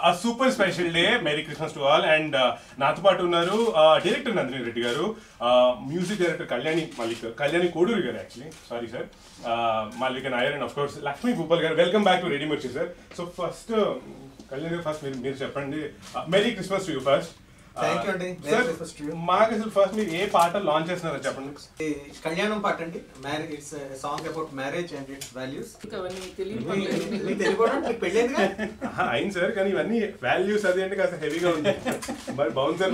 a super special day. Merry Christmas to all. And నాతో పాటు ఉన్నారు డైరెక్టర్ నందిని రెడ్డి గారు, మ్యూజిక్ డైరెక్టర్ కళ్యాణి కోడూరి గారు, actually sorry sir, Malika Nair, and of course Lakshmi Bhupal garu. Welcome back to radio Mirchi sir. So first Kalyan garu, first మీరు చెప్పండి, merry Christmas to you first. Thank you అండి. మాకు అసలు ఫస్ట్ మీరు ఏ పాట లాంచ్ చేస్తున్నారో చెప్పండి. కళ్యాణం పాట అండి. It's song about marriage and it's values. అయింది సార్, కానీ ఇవన్నీ వాల్యూస్ అది అంటే కాస్త హెవీగా ఉంది. మరి బాగుంది సార్.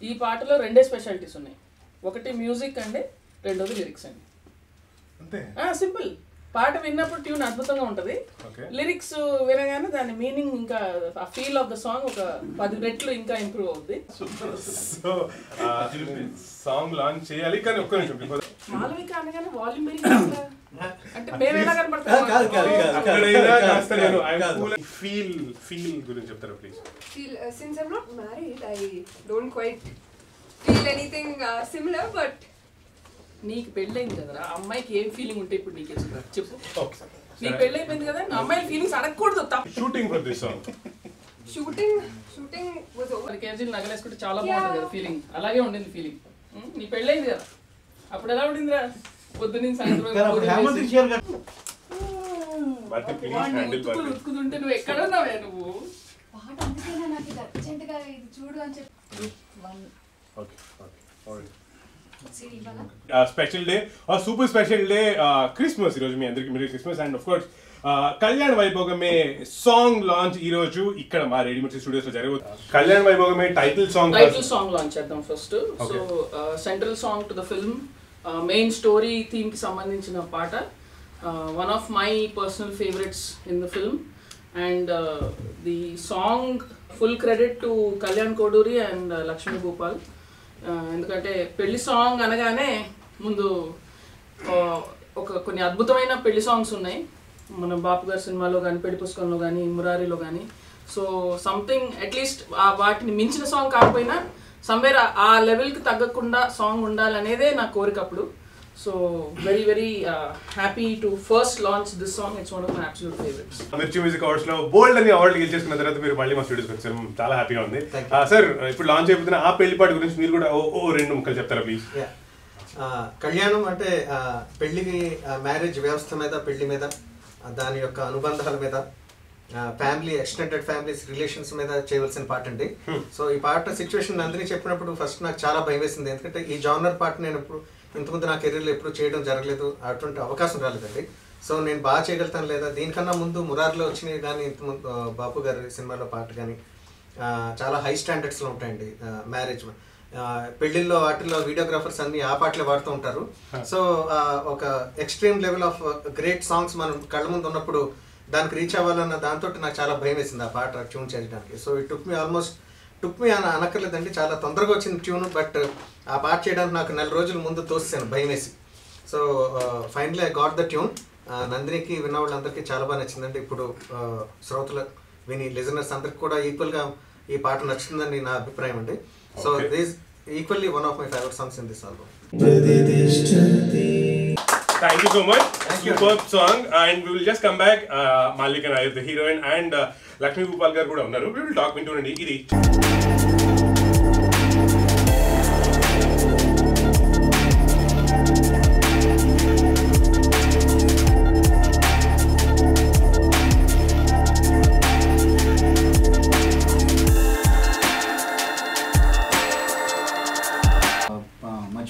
ఈ పాటలో రెండే స్పెషాలిటీస్ ఉన్నాయి. ఒకటి మ్యూజిక్ అండి, రెండోది లిరిక్స్ అండి. సింపుల్. పాట విన్నప్పుడు ట్యూన్ అద్భుతంగా ఉంటది, లిరిక్స్ వినగానే దాని మీనింగ్ ఇంకా ఆ ఫీల్ ఆఫ్ ద సాంగ్ ఒక 10 రెట్లు ఇంకా ఇంప్రూవ్ అవుద్ది. సో సాంగ్ లాంచ్ చేయాలి, కానీ ఒక్క నిమిషం మాలవిక అనగానే వాల్యూమ్ పెరిగింది అంటే మేము ఎలా కనపడతాం? ఫీల్ గురించి చెప్తారా please? Since I'm not married, I don't quite feel anything similar, but నీకు పెళ్ళైంది కదరా, అమ్మాయికి ఏం ఫీలింగ్ ఉంటే ఇప్పుడు నీకు చెప్పు. నీకు పెళ్ళైపోయింది కదా, అమ్మాయి ఫీలింగ్స్ అడగకూడదు. Shooting for this song, shooting was over. కేజీలు నగలేసుకుంటే చాలా బాగుంటుంది కదా ఫీలింగ్, అలాగే ఉండింది ఫీలింగ్. నీ పెళ్ళైంది కదా, అప్పుడు ఎలా ఉండిందిరా? పొద్దున్న సాయంత్రం ఉతుకుతుంటే నువ్వు ఎక్కడ ఉన్నావే నువ్వు? Special day, super special day, Christmas ఈరోజు. మీ అందరికి merry Christmas. And of course Kalyan Vaibhogame song launch ఈ రోజు ఇక్కడ మా రెడీ మిర్చి స్టూడియోస్ లో జరగబోతుంది. Kalyan Vaibhogame title song launch చేద్దాం first. So central song to the film, main story theme కి సంబంధించిన పాట, one of my personal favourites in the film. And the song full credit to Kalyan Koduri and Lakshmi Bhupal. ఎందుకంటే పెళ్లి సాంగ్ అనగానే ముందు కొన్ని అద్భుతమైన పెళ్లి సాంగ్స్ ఉన్నాయి మన బాపు గారి సినిమాలో కానీ, పెళ్లి పుస్తకంలో కానీ, మురారిలో కానీ. సో సంథింగ్ అట్లీస్ట్ వాటిని మించిన సాంగ్ కాకపోయినా సమ్వేర్ ఆ లెవెల్కి తగ్గకుండా సాంగ్ ఉండాలనేదే నా కోరిక అప్పుడు. So very very happy to first launch this song. It's one of my absolute favourites. మిర్చి మ్యూజిక్ అవార్డ్స్ లో బోల్డ్ అని అవార్డు గెలిచేసుకున్న తర్వాత మీరు మళ్ళీ మా స్టూడియోస్కి వచ్చారు, చాలా హ్యాపీగా ఉంది. సార్ ఇప్పుడు లాంచ్ అయిపోతున్న ఆ పెళ్లి పాట గురించి మీరు కూడా రెండు ముక్కలు చెప్తారా ప్లీజ్? కళ్యాణం అంటే పెళ్లికి, మ్యారేజ్ వ్యవస్థ మీద, పెళ్లి మీద, దాని యొక్క అనుబంధాల మీద, ఫ్యామిలీ, ఎక్స్టెండెడ్ ఫ్యామిలీస్ రిలేషన్స్ మీద చేయవలసిన పాట అండి. సో ఈ పాట సిచ్యువేషన్ అందరినీ చెప్పినప్పుడు ఫస్ట్ నాకు చాలా భయం వేసింది. ఎందుకంటే ఈ జానర్ పాట నేను ఇంతకుముందు నా కెరీర్లో ఎప్పుడు చేయడం జరగలేదు, అటువంటి అవకాశం రాలేదండి. సో నేను బాగా చేయగలుగుతాను లేదా, దీనికన్నా ముందు మురారిలో వచ్చినవి కానీ, ఇంతకుముందు బాపు గారి సినిమాలో పాట కానీ చాలా హై స్టాండర్డ్స్లో ఉంటాయండి. మ్యారేజ్ పెళ్లిల్లో వాటిల్లో వీడియోగ్రాఫర్స్ అన్ని ఆ పాటలే వాడుతూ ఉంటారు. సో ఒక extreme level of great songs మనం కళ్ళ ముందు ఉన్నప్పుడు దానికి రీచ్ అవ్వాలన్న దాంతో నాకు చాలా భయం వేసింది ఆ పాట ట్యూన్ చేయడానికి. సో ఇట్ టుక్ మీ అని అనక్కర్లేదండి, చాలా తొందరగా వచ్చింది ట్యూన్. బట్ ఆ పాట చేయడానికి నాకు 4 రోజుల ముందు తోసాను భయం వేసి. So finally I got the tune. నందినికి విన్న వాళ్ళందరికీ చాలా బాగా నచ్చిందండి. ఇప్పుడు శ్రోతలు విని లిజనర్స్ అందరికి కూడా ఈక్వల్గా ఈ పాట నచ్చుతుందని నా అభిప్రాయం అండి. So this equally one of my favourite songs in this album. Thank you so much. Superb song. And we will just come back. Malika Nair, the heroine, and Lakshmi Bhupal garu kuda unnaru. We will talk into it. Idi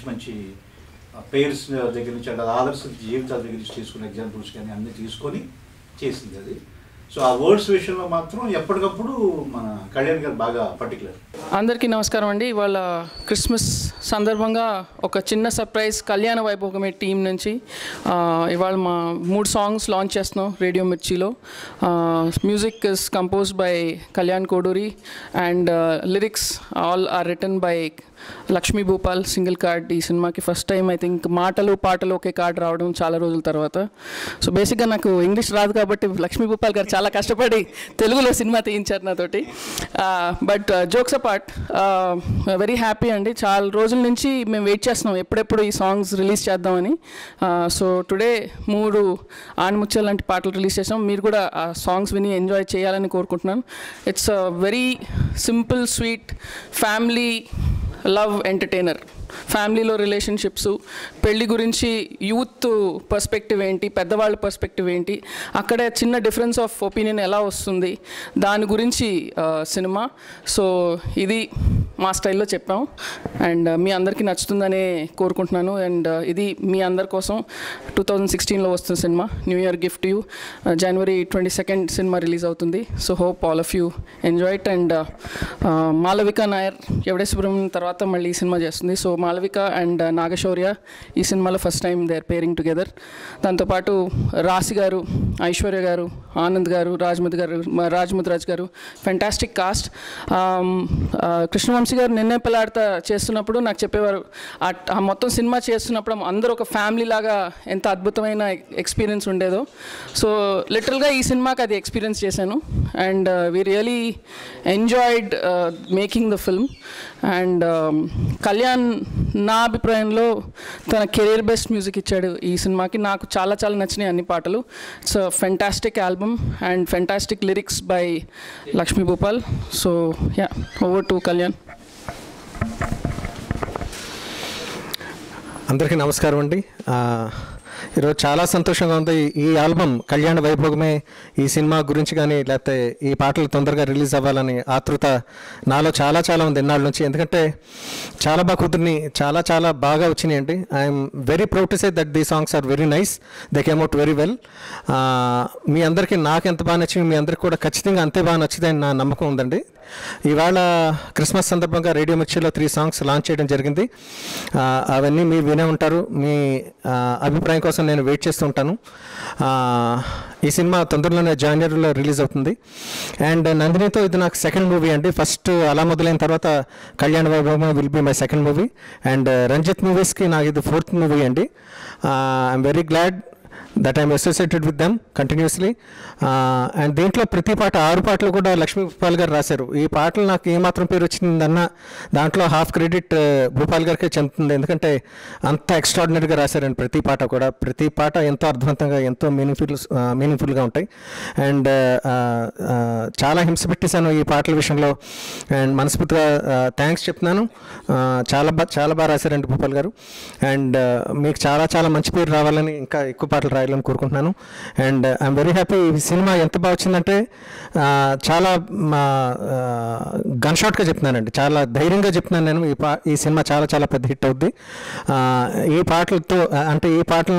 మంచి pairs దగ్గర నుంచి అంటే ఆదర్శ జీవితాల దగ్గర నుంచి తీసుకున్న examples కానీ అన్నీ తీసుకొని చేసింది అది. సో ఆ వర్డ్స్ విషయంలో మాత్రం ఎప్పటికప్పుడు మన కళ్యాణ్ గారు బాగా పర్టికులర్. అందరికీ నమస్కారం అండి. ఇవాళ క్రిస్మస్ సందర్భంగా ఒక చిన్న సర్ప్రైజ్ కళ్యాణ వైభోగమే టీం నుంచి. ఇవాళ మా 3 సాంగ్స్ లాంచ్ చేస్తున్నాం రేడియో మిర్చిలో. Music is composed by Kalyan Koduri and lyrics all are written by Lakshmi Bhupal single card ఈ సినిమాకి ఫస్ట్ టైం ఐ థింక్ మాటలు పాటలు ఒకే కార్డ్ రావడం చాలా రోజుల తర్వాత. సో బేసిక్గా నాకు ఇంగ్లీష్ రాదు కాబట్టి లక్ష్మీ భూపాల్ గారు చాలా కష్టపడి తెలుగులో సినిమా తీయించారు నాతోటి. But jokes apart, very happy అండి. చాలా రోజుల నుంచి మేము వెయిట్ చేస్తున్నాం ఎప్పుడెప్పుడు ఈ సాంగ్స్ రిలీజ్ చేద్దామని. సో టుడే 3 ఆణిముత్యాలు లాంటి పాటలు రిలీజ్ చేసాం. మీరు కూడా ఆ సాంగ్స్ విని ఎంజాయ్ చేయాలని కోరుకుంటున్నాను. It's a very simple sweet family love entertainer. ఫ్యామిలీలో రిలేషన్షిప్స్, పెళ్లి గురించి యూత్ పర్స్పెక్టివ్ ఏంటి, పెద్దవాళ్ళ పర్స్పెక్టివ్ ఏంటి, అక్కడ చిన్న డిఫరెన్స్ ఆఫ్ ఒపీనియన్ ఎలా వస్తుంది, దాని గురించి సినిమా. సో ఇది మా స్టైల్లో చెప్పాం అండ్ మీ అందరికీ నచ్చుతుందనే కోరుకుంటున్నాను. అండ్ ఇది మీ అందరి కోసం 2016లో వస్తున్న cinema, new year gift you. January 22nd cinema release అవుతుంది. So hope all of you enjoy it. And Malavika Nair Yevade Subramanyam తర్వాత మళ్ళీ ఈ సినిమా చేస్తుంది. సో మాలవిక అండ్ నాగశౌర్య ఈ సినిమాలో first time they are pairing together. దాంతోపాటు రాశి గారు, ఐశ్వర్య గారు, ఆనంద్ గారు, రాజ్ముద్రాజ్ గారు, ఫెంటాస్టిక్ కాస్ట్. కృష్ణవంశీ గారు నిన్నే పిల్లాడతా చేస్తున్నప్పుడు నాకు చెప్పేవారు, ఆ మొత్తం సినిమా చేస్తున్నప్పుడు అందరూ ఒక ఫ్యామిలీ లాగా ఎంత అద్భుతమైన ఎక్స్పీరియన్స్ ఉండేదో. సో లిటరల్గా ఈ సినిమాకి అది ఎక్స్పీరియన్స్ చేశాను. And we really enjoyed making the film. And Kalyan నా అభిప్రాయంలో తన కెరీర్ బెస్ట్ మ్యూజిక్ ఇచ్చాడు ఈ సినిమాకి. నాకు చాలా చాలా నచ్చినాయి అన్ని పాటలు. It's a fantastic album and fantastic lyrics by Lakshmi Bhupal. So yeah, over to Kalyan. అందరికీ నమస్కారం అండి. ఈరోజు చాలా సంతోషంగా ఉంది. ఈ ఆల్బమ్ కళ్యాణ వైభోగమే ఈ సినిమా గురించి కానీ లేకపోతే ఈ పాటలు తొందరగా రిలీజ్ అవ్వాలని ఆతృత నాలో చాలా చాలా ఉంది ఎన్నాళ్ళ నుంచి. ఎందుకంటే చాలా బాగా కుదిరిని, చాలా బాగా వచ్చినాయండి. I'm very proud to say that the songs are very nice, they came out very well. మీ అందరికీ నాకు ఎంత బాగా నచ్చింది, మీ అందరికీ కూడా ఖచ్చితంగా అంతే బాగా నచ్చుదని నా నమ్మకం ఉందండి. ఇవాళ క్రిస్మస్ సందర్భంగా రేడియో మిర్చిలో 3 సాంగ్స్ లాంచ్ చేయడం జరిగింది. అవన్నీ మీరు వినే ఉంటారు. మీ అభిప్రాయం కోసం నేను వెయిట్ చేస్తూ ఉంటాను. ఈ సినిమా తొందరలోనే Januaryలో రిలీజ్ అవుతుంది. అండ్ నందినితో ఇది నాకు సెకండ్ మూవీ అండి. ఫస్ట్ అలా మొదలైన తర్వాత Kalyan Vaibhavam will be my second movie. And Ranjit మూవీస్కి నాకు ఇది 4th మూవీ అండి. I'm very glad that I'm associated with them continuously. And దీంట్లో ప్రతి పాట 6 పాటలు కూడా లక్ష్మీ భూపాల్ గారు రాశారు. ఈ పాటలు నాకు ఏమాత్రం పేరు వచ్చిందన్న దాంట్లో హాఫ్ క్రెడిట్ భూపాల్ గారికే చెందుతుంది. ఎందుకంటే అంత ఎక్స్ట్రాడినరీగా రాశారండి ప్రతి పాట కూడా. ప్రతి పాట ఎంతో అర్థవంతంగా, ఎంతో మీనింగ్ఫుల్గా ఉంటాయి. అండ్ చాలా హింస పెట్టేశాను ఈ పాటల విషయంలో. అండ్ మనస్ఫూర్తిగా థ్యాంక్స్ చెప్తున్నాను. చాలా బాగా రాశారండి భూపాల్ గారు. అండ్ మీకు చాలా మంచి పేరు రావాలని, ఇంకా ఎక్కువ పాటలు రాయాలని కోరుకుంటున్నాను. And I'm very happy. ఈ సినిమా ఎంత బాగా వచ్చిందంటే చాలా గన్ షాట్గా చెప్తున్నానండి, చాలా ధైర్యంగా చెప్తున్నాను నేను. ఈ సినిమా చాలా పెద్ద హిట్ అవుద్ది. ఈ పాటలతో అంటే ఈ పాటలు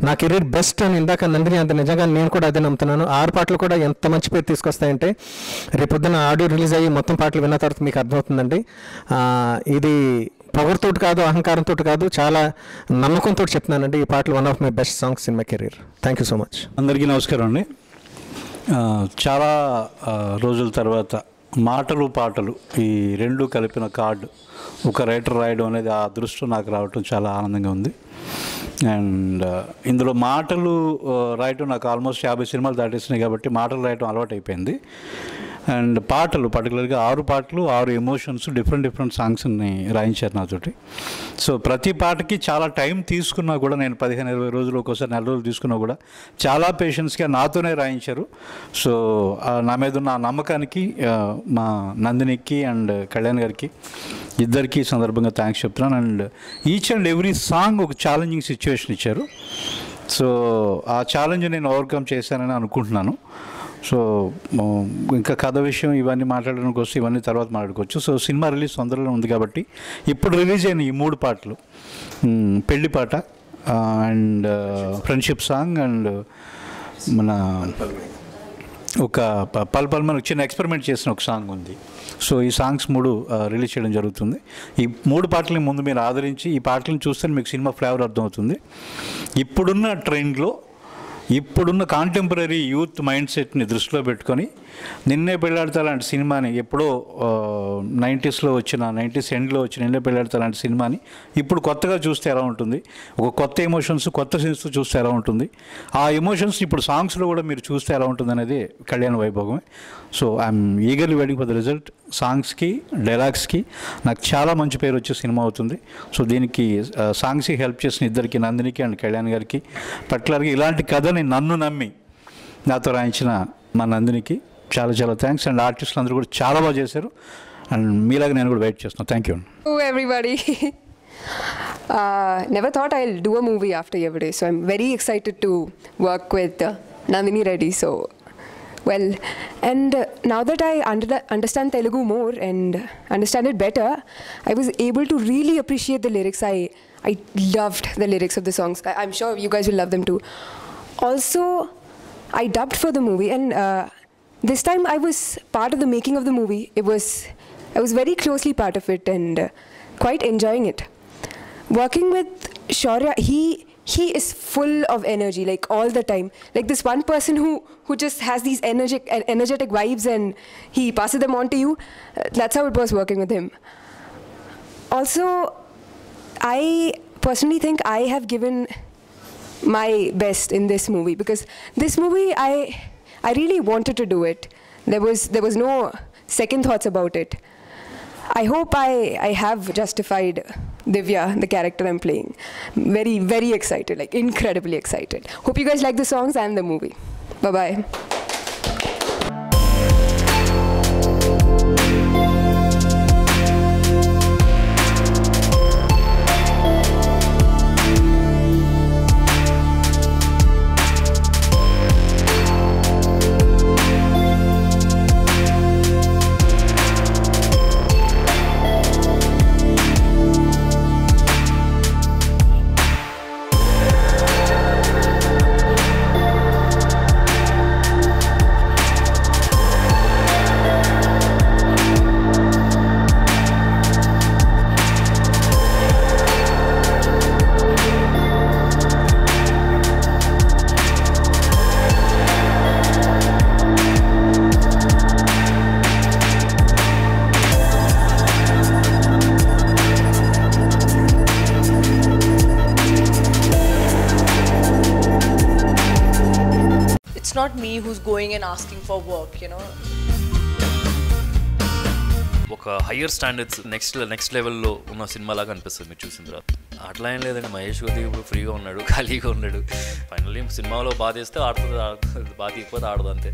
నా కెరీర్ బెస్ట్ అని ఇందాక నందిని అంత నిజంగా నేను కూడా అదే నమ్ముతున్నాను. 6 పాటలు కూడా ఎంత మంచి పేరు తీసుకొస్తాయంటే రేపొద్దున ఆడియో రిలీజ్ అయ్యి మొత్తం పాటలు విన్న తర్వాత మీకు అర్థమవుతుందండి. ఇది పొగరుతో కాదు, అహంకారంతో కాదు, చాలా నమ్మకంతో చెప్తున్నానండి. ఈ పాటలు one of my best songs in my career. Thank you so much. అందరికీ నమస్కారం అండి. చాలా రోజుల తర్వాత మాటలు పాటలు ఈ 2 కలిపిన కార్డు ఒక రైటర్ రాయడం అనేది, ఆ అదృష్టం నాకు రావటం చాలా ఆనందంగా ఉంది. అండ్ ఇందులో మాటలు రాయటం నాకు ఆల్మోస్ట్ 50 సినిమాలు దాటేసినాయి కాబట్టి మాటలు రాయటం అలవాటు అయిపోయింది. అండ్ పాటలు పర్టికులర్గా 6 పాటలు 6 ఎమోషన్స్ డిఫరెంట్ సాంగ్స్ని రాయించారు నాతోటి. సో ప్రతి పాటకి చాలా టైం తీసుకున్నా కూడా, నేను 15-20 రోజులు ఒక్కోసారి 4 రోజులు తీసుకున్నా కూడా చాలా పేషెన్స్గా నాతోనే రాయించారు. సో నా మీద ఉన్న నమ్మకానికి మా నందినికి అండ్ కళ్యాణ్ గారికి ఇద్దరికి సందర్భంగా థ్యాంక్స్ చెప్తున్నాను. And each and every song ఒక ఛాలెంజింగ్ సిచ్యువేషన్ ఇచ్చారు. సో ఆ ఛాలెంజ్ నేను ఓవర్కమ్ చేశానని అనుకుంటున్నాను. సో ఇంకా కథ విషయం ఇవన్నీ మాట్లాడడానికి వస్తే ఇవన్నీ తర్వాత మాట్లాడుకోవచ్చు. సో సినిమా రిలీజ్ తొందరలో ఉంది కాబట్టి ఇప్పుడు రిలీజ్ అయిన ఈ 3 పాటలు, పెళ్లి పాట అండ్ ఫ్రెండ్షిప్ సాంగ్ అండ్ మన ఒక పల్ మనకు చిన్న ఎక్స్పెరిమెంట్ చేసిన ఒక సాంగ్ ఉంది. సో ఈ సాంగ్స్ 3 రిలీజ్ చేయడం జరుగుతుంది. ఈ 3 పాటలని ముందు మీరు ఆదరించి ఈ పాటలను చూస్తే మీకు సినిమా ఫ్లేవర్ అర్థమవుతుంది. ఇప్పుడున్న ట్రెండ్లో ఇప్పుడున్న కాంటెంపరీ యూత్ మైండ్ సెట్ని దృష్టిలో పెట్టుకొని నిన్నే పెళ్ళాడతా లాంటి సినిమాని ఎప్పుడో 90s వచ్చిన 90s ఎండ్లో వచ్చిన నిన్నే పెళ్ళాడతా లాంటి సినిమాని ఇప్పుడు కొత్తగా చూస్తే ఎలా ఉంటుంది, ఒక కొత్త ఎమోషన్స్ కొత్త సెన్స్తో చూస్తే ఎలా ఉంటుంది, ఆ ఎమోషన్స్ ఇప్పుడు సాంగ్స్లో కూడా మీరు చూస్తే ఎలా ఉంటుంది అనేది Kalyan Vaibhogame. So I'm eagerly waiting for the result. సాంగ్స్కి డైలాగ్స్కి నాకు చాలా మంచి పేరు వచ్చే సినిమా అవుతుంది. సో దీనికి సాంగ్స్కి హెల్ప్ చేసిన ఇద్దరికి, నందినికి అండ్ కళ్యాణ్ గారికి, పర్టికులర్గా ఇలాంటి కథని నన్ను నమ్మి నాతో రాయించిన మా నందినికి చాలా చాలా థ్యాంక్స్. అండ్ ఆర్టిస్టులు అందరూ కూడా చాలా బాగా చేశారు. అండ్ మీలాగా నేను కూడా వెయిట్ చేస్తున్నాను. Thank you. Hello everybody. Never thought I'll do a movie after yesterday, so I'm very excited to work with Nandini Reddy. So, well, and now that I understand Telugu more and understand it better, I was able to really appreciate the lyrics. I loved the lyrics of the songs. I'm sure you guys will love them too. Also, I dubbed for the movie, and this time I was part of the making of the movie. I was very closely part of it and quite enjoying it. Working with Shaurya, he is full of energy, like all the time. Like this one person who just has these energetic vibes and he passes them on to you. That's how it was working with him. Also, I personally think I have given my best in this movie, because this movie I really wanted to do it. There was no second thoughts about it. I hope I have justified Divya, the character I'm playing. Very, very excited, like incredibly excited. Hope you guys like the songs and the movie. Bye-bye. It's not me who's going and asking for work, you know. ఒక higher standards next లెవెల్లో ఉన్న cinema లాగా అనిపిస్తుంది మీరు చూసిన తర్వాత. అట్లా ఏం లేదండి, మహేష్ కొద్దిగా ఇప్పుడు ఫ్రీగా ఉన్నాడు, ఖాళీగా ఉన్నాడు. ఫైనల్లీ సినిమాలో బాధ చేస్తే ఆడుతుంది, బాధ ఇకపోతే ఆడదు అంతే.